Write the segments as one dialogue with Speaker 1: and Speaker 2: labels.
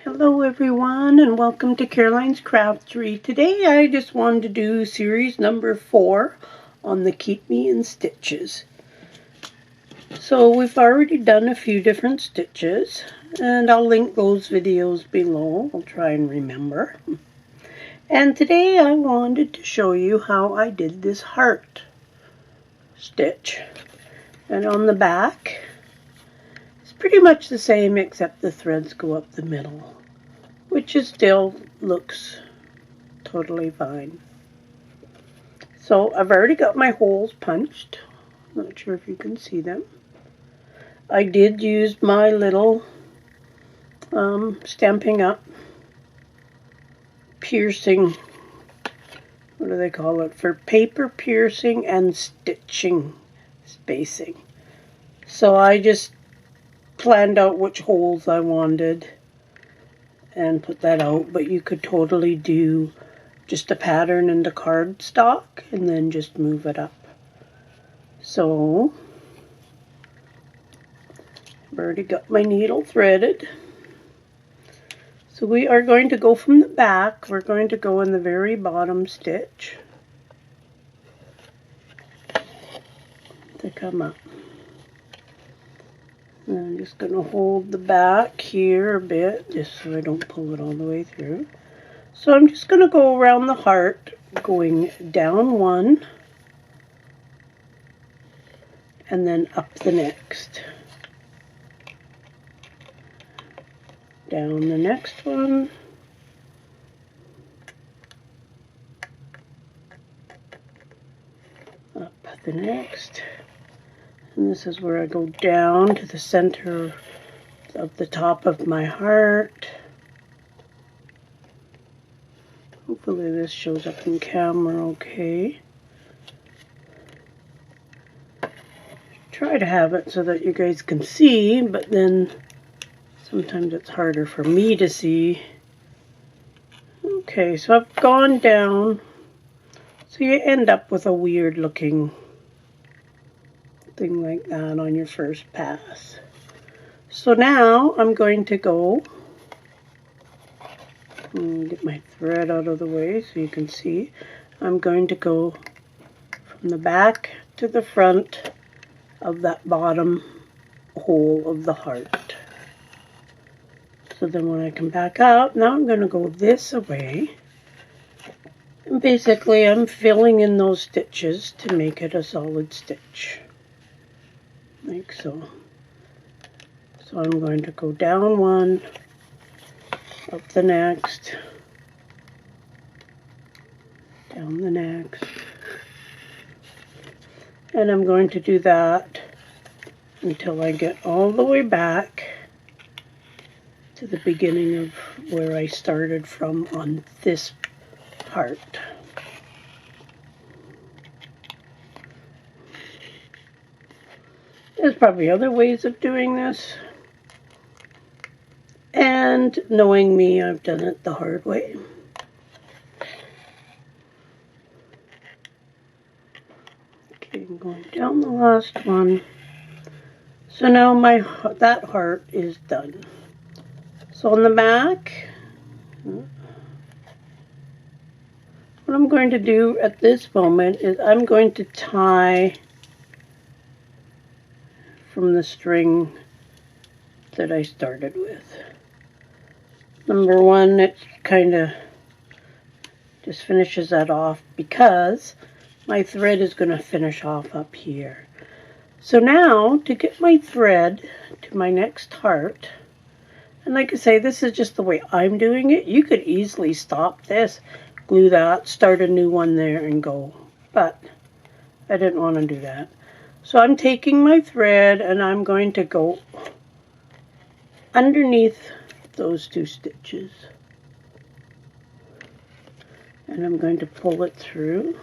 Speaker 1: Hello everyone, and welcome to Caroline's Craftery. Today I just wanted to do series number 4 on the Keep Me in Stitches. So we've already done a few different stitches, and I'll link those videos below. I'll try and remember. And today I wanted to show you how I did this heart stitch. And on the back, it's pretty much the same except the threads go up the middle, which is still looks totally fine. So I've already got my holes punched. Not sure if you can see them. I did use my little Stampin' Up! Piercing, what do they call it, for paper piercing and stitching spacing. So I just planned out which holes I wanted and put that out, but you could totally do just a pattern into cardstock and then just move it up. So I've already got my needle threaded. So we are going to go from the back. We're going to go in the very bottom stitch to come up. And I'm just going to hold the back here a bit just so I don't pull it all the way through. So I'm just going to go around the heart, going down one and then up the next. Down the next one. Up the next. And this is where I go down to the center of the top of my heart. Hopefully this shows up in camera okay. Try to have it so that you guys can see, but then sometimes it's harder for me to see. Okay, so I've gone down. So you end up with a weird looking thing like that on your first pass. So now I'm going to go, get my thread out of the way so you can see. I'm going to go from the back to the front of that bottom hole of the heart. So then when I come back up, now I'm going to go this way. And basically I'm filling in those stitches to make it a solid stitch. Like so. So I'm going to go down one, up the next, down the next. And I'm going to do that until I get all the way back to the beginning of where I started from on this part. There's probably other ways of doing this, and knowing me, I've done it the hard way. Okay, I'm going down the last one. So now that heart is done. So on the back, what I'm going to do at this moment is I'm going to tie from the string that I started with. Number one, it kind of just finishes that off because my thread is going to finish off up here. So now, to get my thread to my next heart, and like I say, this is just the way I'm doing it. You could easily stop this, glue that, start a new one there and go. But I didn't want to do that. So I'm taking my thread and I'm going to go underneath those two stitches. And I'm going to pull it through.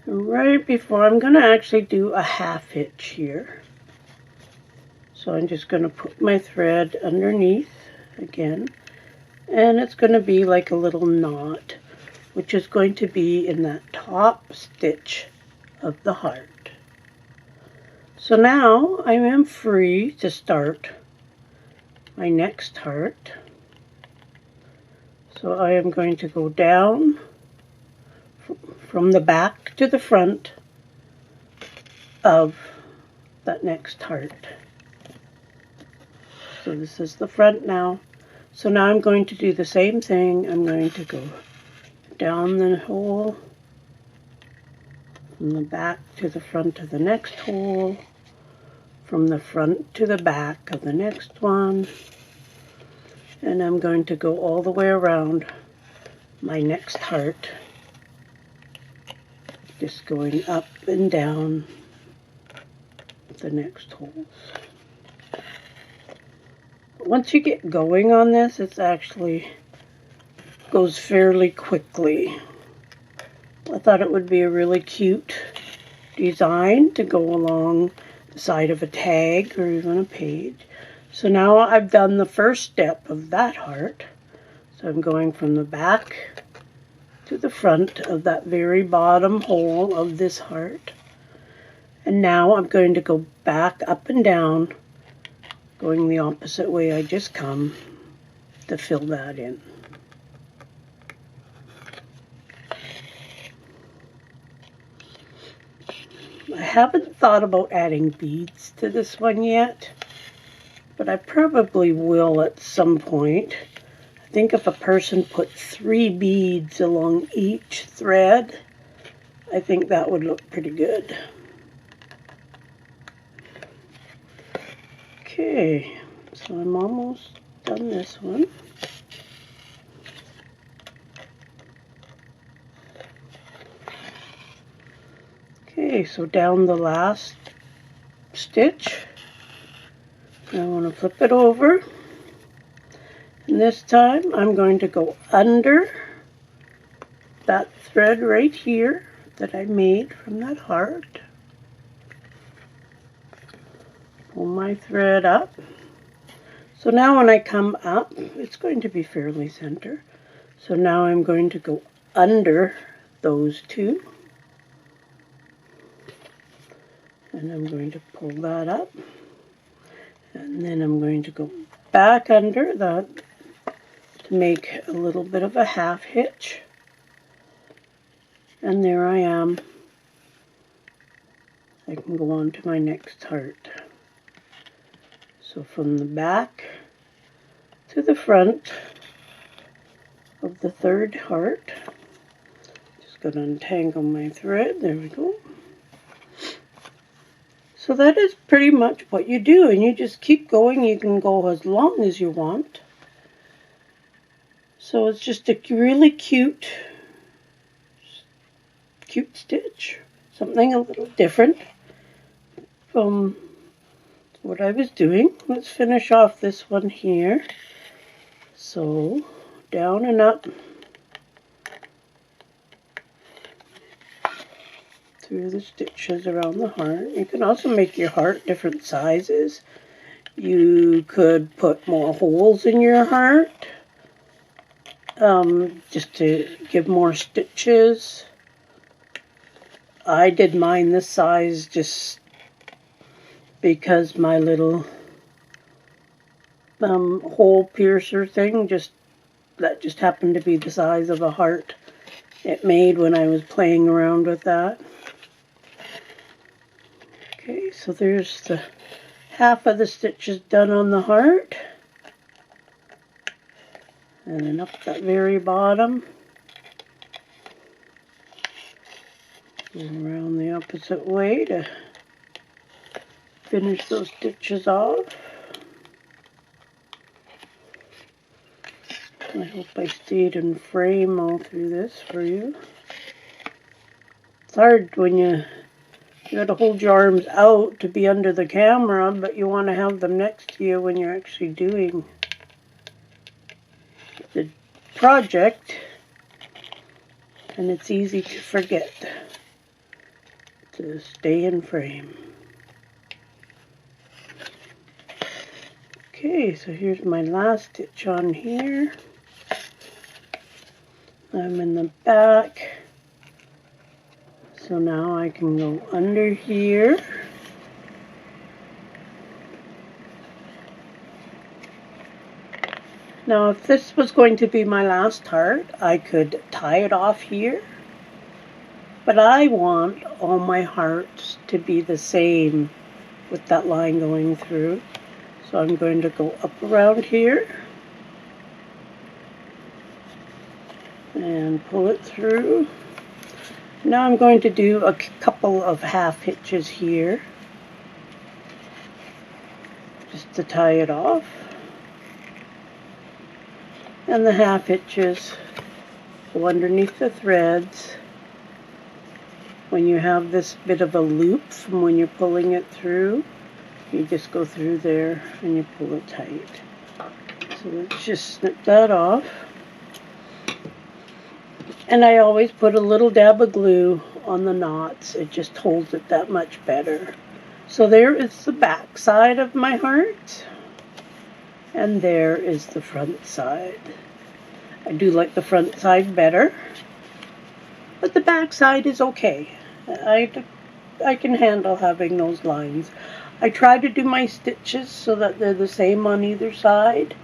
Speaker 1: And right before, I'm going to actually do a half hitch here. So I'm just going to put my thread underneath again. And it's going to be like a little knot, which is going to be in that top stitch of the heart. So now I am free to start my next heart. So I am going to go down from the back to the front of that next heart. So this is the front now. So now I'm going to do the same thing. I'm going to go down the hole, from the back to the front of the next hole, from the front to the back of the next one, and I'm going to go all the way around my next heart, just going up and down the next holes. Once you get going on this, it actually goes fairly quickly. I thought it would be a really cute design to go along the side of a tag or even a page. So now I've done the first step of that heart. So I'm going from the back to the front of that very bottom hole of this heart. And now I'm going to go back up and down, going the opposite way I just come, to fill that in. I haven't thought about adding beads to this one yet, but I probably will at some point. I think if a person put 3 beads along each thread, I think that would look pretty good. Okay, so I'm almost done this one. Okay, so down the last stitch, I want to flip it over, and this time I'm going to go under that thread right here that I made from that heart. Pull my thread up. So now when I come up, it's going to be fairly center. So now I'm going to go under those 2. And I'm going to pull that up. And then I'm going to go back under that to make a little bit of a half hitch. And there I am. I can go on to my next heart. So from the back to the front of the 3rd heart, just going to untangle my thread. There we go. So that is pretty much what you do, and you just keep going. You can go as long as you want. So it's just a really cute stitch, something a little different from what I was doing. Let's finish off this one here. So down and up through the stitches around the heart. You can also make your heart different sizes. You could put more holes in your heart, just to give more stitches. I did mine this size just because my little hole piercer thing that just happened to be the size of a heart it made when I was playing around with that. Okay, so there's the half of the stitches done on the heart. And then up that very bottom. Go around the opposite way to finish those stitches off. I hope I stayed in frame all through this for you. It's hard when you got to hold your arms out to be under the camera, but you want to have them next to you when you're actually doing the project, and it's easy to forget to stay in frame. Okay, so here's my last stitch on here. I'm in the back, so now I can go under here. Now if this was going to be my last heart, I could tie it off here. But I want all my hearts to be the same with that line going through. So I'm going to go up around here and pull it through. Now I'm going to do a couple of half hitches here just to tie it off. And the half hitches go underneath the threads. When you have this bit of a loop from when you're pulling it through, you just go through there and you pull it tight. So let's just snip that off. And I always put a little dab of glue on the knots. It just holds it that much better. So there is the back side of my heart. And there is the front side. I do like the front side better, but the back side is okay. I can handle having those lines. I try to do my stitches so that they're the same on either side.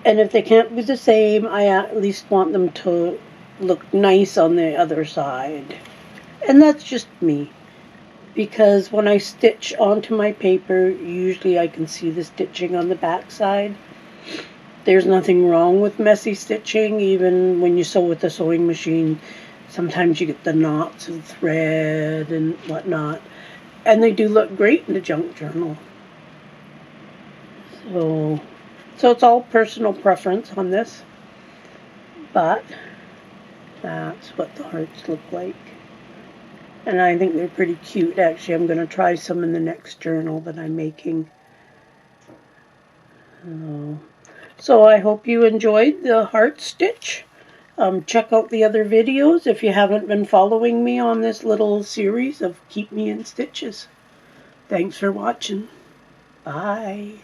Speaker 1: And if they can't be the same, I at least want them to look nice on the other side. And that's just me. Because when I stitch onto my paper, usually I can see the stitching on the back side. There's nothing wrong with messy stitching, even when you sew with a sewing machine. Sometimes you get the knots of thread and whatnot. And they do look great in a junk journal. So it's all personal preference on this. But that's what the hearts look like. And I think they're pretty cute. Actually, I'm going to try some in the next journal that I'm making. So I hope you enjoyed the heart stitch. Check out the other videos if you haven't been following me on this little series of Keep Me in Stitches. Thanks for watching. Bye.